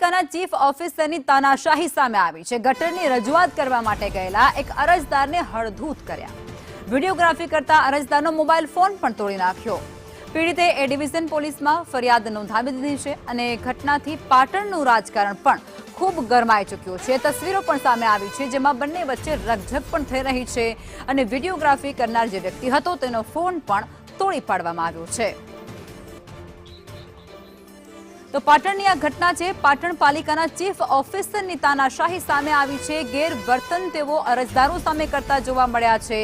પાલિકાના ચીફ ઓફિસરની તાનાશાહી સામે આવી છે। ગટરની રજૂઆત કરવા માટે ગયેલા એક અરજદારને હળધૂત કર્યા। વિડીયોગ્રાફી કરતા અરજદારનો મોબાઈલ ફોન પણ તોડી નાખ્યો। પીડિતે એ ડિવિઝન પોલીસમાં ફરિયાદ નોંધાવી દીધી છે અને ઘટનાથી પાટણનું રાજકારણ પણ ખૂબ ગરમાઈ ચૂક્યું છે। તસવીરો પણ સામે આવી છે જેમાં બંને વચ્ચે રકઝક પણ થઈ રહી છે અને વિડીયોગ્રાફી કરનાર જે વ્યક્તિ હતો તેનો ફોન પણ તોડી પાડવામાં આવ્યો છે। તો પાટણની આ ઘટના છે। પાટણ પાલિકાના ચીફ ઓફિસરની તાનાશાહી સામે આવી છે। ગેરવર્તન તેઓ અરજદારો સામે કરતા જોવા મળ્યા છે।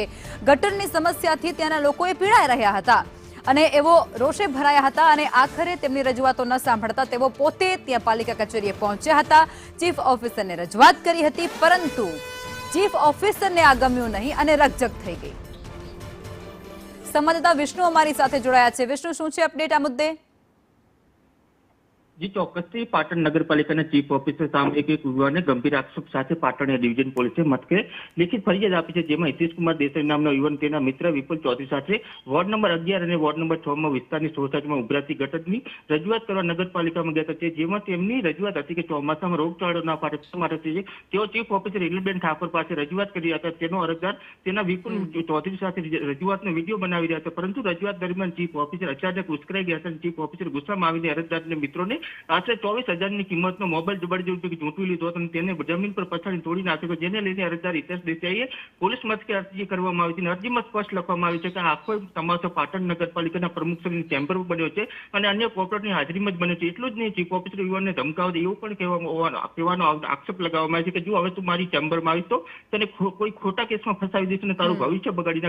ગટરની સમસ્યાથી ત્યાંના લોકોએ પીડાઈ રહ્યા હતા અને એવો રોષે ભરાયા હતા અને આખરે તેમની રજૂઆતો ન સાંભળતા તેઓ પોતે ત્યાં પાલિકા કચેરીએ પહોંચ્યા હતા। ચીફ ઓફિસરને રજૂઆત કરી હતી પરંતુ ચીફ ઓફિસરને આ ગમ્યું નહીં અને રકઝક થઈ ગઈ। સંવાદદાતા વિષ્ણુ અમારી સાથે જોડાયા છે। વિષ્ણુ, શું છે અપડેટ આ મુદ્દે? जी ચોક્કસથી પાટણ નગરપાલિકાના ચીફ ઓફિસર સામે એક યુવાને ગંભીર આક્ષેપ સાથે પાટણ ડિવિઝન પોલીસે મથકે લેખિત ફરિયાદ આપી છે, જેમાં હિતેશકુમાર દેસાઈ નામનો યુવાન તેના મિત્ર વિપુલ ચૌધરી સાથે વોર્ડ નંબર 11 અને વોર્ડ નંબર 6 માં વિસ્તારની સોસાયટીમાં ઉભરાતી ગટરની રજૂઆત કરવા નગરપાલિકામાં ગયા હતા, જેમાં તેમની રજૂઆત હતી કે ચોમાસામાં રોગચાળો ના ફાટે માટે તેઓ ચીફ ઓફિસર ઇલબેન ઠાકોર પાસે રજૂઆત કરી હતા। તેનો અરજદાર તેના વિપુલ ચૌધરી સાથે રજૂઆતનો વિડીયો બનાવી રહ્યા હતા, પરંતુ રજૂઆત દરમિયાન ચીફ ઓફિસર અચાનક ઉશ્કેરાઈ ગયા હતા। ચીફ ઓફિસર ગુસ્સામાં આવીને અરજદારને મિત્રોને આશરે 24,000ની કિંમતનો મોબાઈલ જબરજસ્તી ઝૂંટવી લીધો હતો અને તેને જમીન પર પછાડી તોડી નાખ્યો, જેને લઈને અરજદાર હિતેશ દેસાઈએ પોલીસ મથકે અરજી કરવામાં આવી છે। અરજીમાં સ્પષ્ટ લખવામાં આવ્યું છે કે આખો તમાશો પાટણ નગરપાલિકાના પ્રમુખશ્રીની ચેમ્બર બન્યો છે અને અન્ય કોર્પોરેટની હાજરીમાં જ બન્યો છે। એટલું જ નહીં, ચીફ ઓફિસર યુવાનને ધમકાવતો એવું પણ કહેવાનો આક્ષેપ લગાવવામાં આવે છે કે જો હવે તું મારી ચેમ્બરમાં આવીશ તો તને કોઈ ખોટા કેસમાં ફસાવી દઈશ અને તારું ભવિષ્ય બગાડી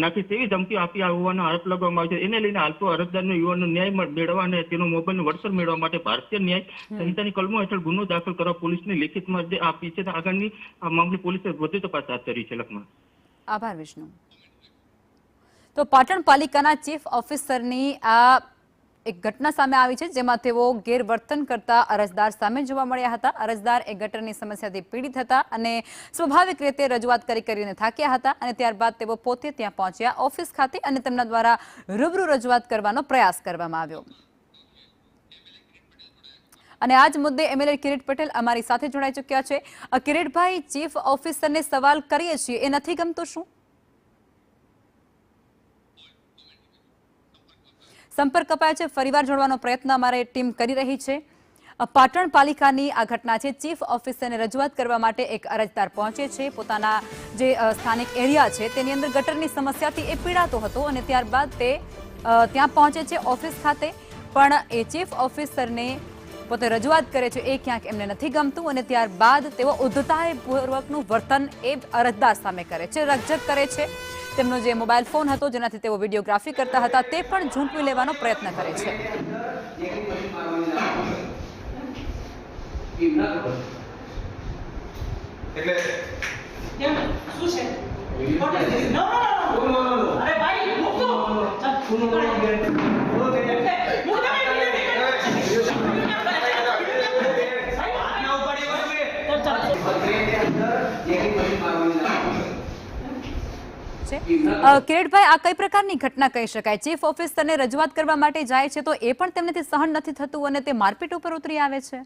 નાખીશ તેવી ધમકીઓ આપી હોવાનો આરોપ લગાવવામાં આવે છે। એને લઈને હાલ તો અરજદારનો યુવાનનો ન્યાય મેળવવા અને તેનો મોબાઈલનું વળતર મેળવવા માટે ભારતીય ન્યાય સંહિતાની કલમો હેઠળ ગુનો દાખલ કરવા પોલીસને લેખિતમાં આપી છે। આગળની આ મામલે પોલીસે વધુ તપાસ હાથ ધરી છે। લખમાં આભાર વિષ્ણુ। તો પાટણ પાલિકાના ચીફ ઓફિસરની આ એક ઘટના સામે આવી છે જેમાં તેઓ ગેરવર્તન કરતા અરજદાર સામે જોવા મળ્યા હતા। અરજદાર એ ગટરની સમસ્યાથી પીડિત હતા અને સ્વાભાવિક રીતે રજૂઆત કરીને થાક્યા હતા અને ત્યારબાદ તેઓ પોતે ત્યાં પહોંચ્યા ઓફિસ ખાતે અને તેમના દ્વારા રૂબરૂ રજૂઆત કરવાનો પ્રયાસ કરવામાં આવ્યો। અને આજ મુદ્દે એમએલએ કિરીટ પટેલ અમારી સાથે જોડાઈ ચૂક્યા છે। કિરીટભાઈ, ચીફ ઓફિસરને સવાલ કરીએ છીએ, એ નથી ગમતું શું? સંપર્ક કપાયો છે, ફરીવાર જોડવાનો પ્રયત્ન અમારી ટીમ કરી રહી છે। પાટણ પાલિકાની આ ઘટના છે। ચીફ ઓફિસરને રજૂઆત કરવા માટે એક અરજદાર પહોંચે છે, પોતાના જે સ્થાનિક એરિયા છે તેની અંદર ગટરની સમસ્યાથી એ પીડાતો હતો અને ત્યારબાદ તે ત્યાં પહોંચે છે ઓફિસ ખાતે, પણ એ ચીફ ઓફિસરને પોતે રજૂઆત કરે છે એ ક્યાંક એમને નથી ગમતું અને ત્યારબાદ તેઓ ઉદ્ધતાઈપૂર્વકનું વર્તન એ અરજદાર સામે કરે છે, રકઝક કરે છે। તેમનો જે મોબાઈલ ફોન હતો જેનાથી તેઓ વિડીયોગ્રાફી કરતા હતા તે પણ ઝૂંટવી લેવાનો પ્રયત્ન કરે છે। કિરીટભાઈ, આ કઈ પ્રકારની ઘટના કહી શકાય? ચીફ ઓફિસરને રજૂઆત કરવા માટે જાય છે તો એ પણ તેમનેથી સહન નથી થતું અને તે મારપીટ ઉપર ઉતરી આવે છે।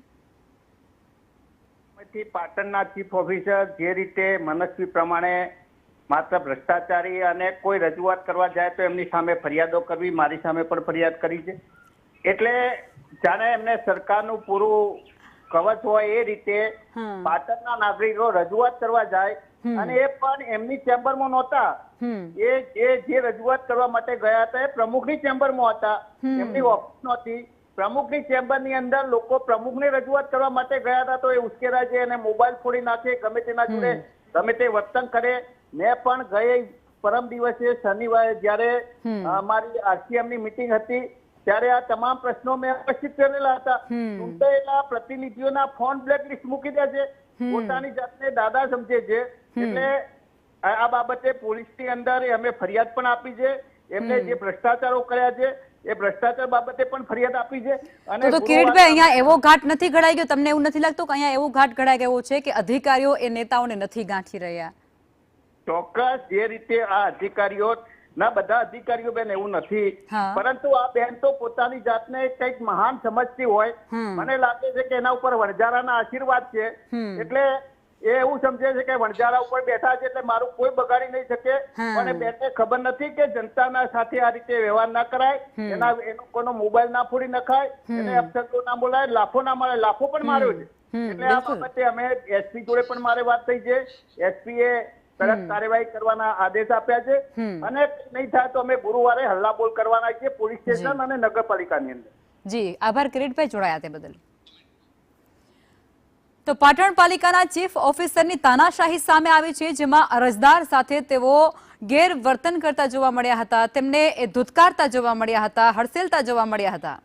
પાટણના ચીફ ઓફિસર જે રીતે મનસ્વી પ્રમાણે માત્ર ભ્રષ્ટાચારી અને કોઈ રજૂઆત કરવા જાય તો એમની સામે ફરિયાદો કરવી, મારી સામે પણ ફરિયાદ કરી છે, એટલે જાણે એમને સરકારનું પૂરું કવચ હોય એ રીતે પાટણના નાગરિકો રજૂઆત કરવા જાય અને એ પણ એમની ચેમ્બરમાં નહોતા, એ જે રજૂઆત કરવા માટે ગયા હતા એ પ્રમુખની ચેમ્બરમાં હતા, એમની ઓફિસ નહોતી। પ્રમુખની ચેમ્બરની અંદર લોકો પ્રમુખની રજૂઆત કરવા માટે ગયા હતા તો એ ઉશ્કેરાય છે અને મોબાઈલ ફોડી નાખે, ગમે તેના જોડે ગમે તે વર્તન કરે। મેં પણ ગયે પરમ દિવસે શનિવારે જયારે અમારી આરસીએમની મીટિંગ હતી ત્યારે આ તમામ પ્રશ્નો મેં ઉપસ્થિત કરેલા હતા। ચૂંટાયેલા પ્રતિનિધિઓના ફોન બ્લેકલિસ્ટ મૂકી દે છે, પોતાની જાતને દાદા સમજે છે, એટલે આ બાબતે પોલીસની અંદર અમે ફરિયાદ પણ આપી છે। એમને જે ભ્રષ્ટાચારો કર્યા છે એ ભ્રષ્ટાચાર બાબતે પણ ફરિયાદ આપી છે। અને તો કિરીટભાઈ, અહીંયા એવો ઘાટ નથી ઘડાઈ ગયો? તમને એવું નથી લાગતું કે અહીંયા એવો ઘાટ ઘડાઈ ગયો છે કે અધિકારીઓ એ નેતાઓને નથી ગાંઠી રહ્યા? ચોક્કસ જે રીતે આ અધિકારીઓ ના, બધા અધિકારીઓ બેન એવું નથી, હા. પરંતુ આ બેન તો પોતાની જાતને કંઈક મહાન સમજતી હોય. મને લાગે છે કે એના ઉપર વણજારાના આશીર્વાદ છે, એટલે એ એવું સમજે છે કે વણજારા ઉપર બેઠા છે એટલે મારું કોઈ બગાડી નહીં શકે. પણ બેનને ખબર નથી કે જનતાના સાથે આ રીતે વ્યવહાર ના કરાય, એનો કોઈનો મોબાઈલ ના ફોડી નખાય, એને અપશબ્દો ના બોલાય, લાફો ના મારે, લાફો પણ માર્યો છે. એટલે આ બાબતે અમે એસપી જોડે પણ મારે વાત થઈ છે. એસપી એ કડક કાર્યવાહી કરવાના આદેશ આપ્યા છે, અને નહીં થાય તો અમે ગુરુવારે હલ્લાબોલ કરવાના છીએ પોલીસ સ્ટેશન અને નગરપાલિકાની અંદર. જી, આભાર કિરીટભાઈ જોડાયા તે બદલ. તો પાટણ પાલિકાના ચીફ ઓફિસરની તાનાશાહી સામે આવી છે, જેમાં અરજદાર સાથે તેઓ ગેરવર્તન કરતા જોવા મળ્યા હતા, તેમને ધુતકારતા જોવા મળ્યા હતા, હડસેલતા જોવા મળ્યા હતા.